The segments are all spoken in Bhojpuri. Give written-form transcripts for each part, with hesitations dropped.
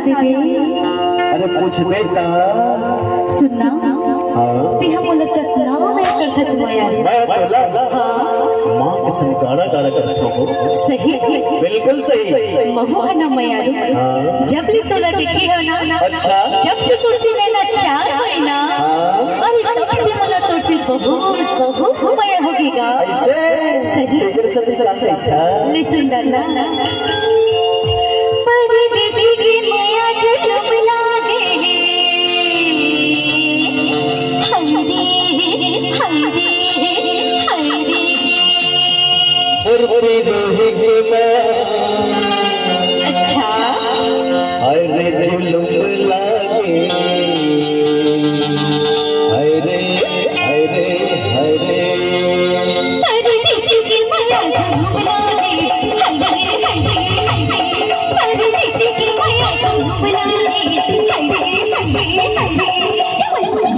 देवे। अरे पूछ बेटा सुनना हाँ ते हम बोलत ना मैं करता जमाया मैं बोला हाँ माँ के संस्कारा कारा करता हूँ सही बिल्कुल सही महुआ ना मैया हाँ जब ले तोला देखी हो ना अच्छा जब से तुलसी लेना चार होई ना हाँ अरे तब से मला तुलसी बहुत मैया होगीगा ऐसे सही तेरे संग क्या ले सुंदर ना परदेसी की मैया जन्म लागे हंदी हंदी हंदी फुरफुरी दोहे के मैं अच्छा अरे जुलुम लागे अरे अरे अरे परदेसी की मैया जन्म लागे हंदी हंदी परदेसी की मैया जन्म लागे हंदी हंदी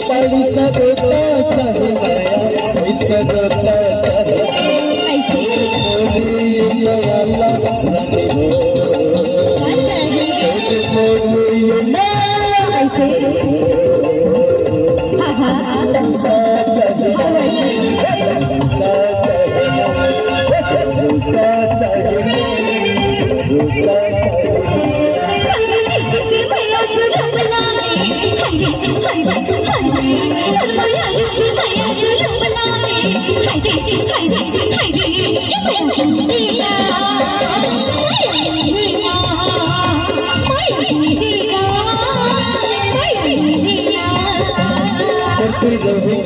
बड़ी सगोता चाहिए इसका गोता चाहिए अल्लाह रानी हो ऐसे हाँ हाँ Terima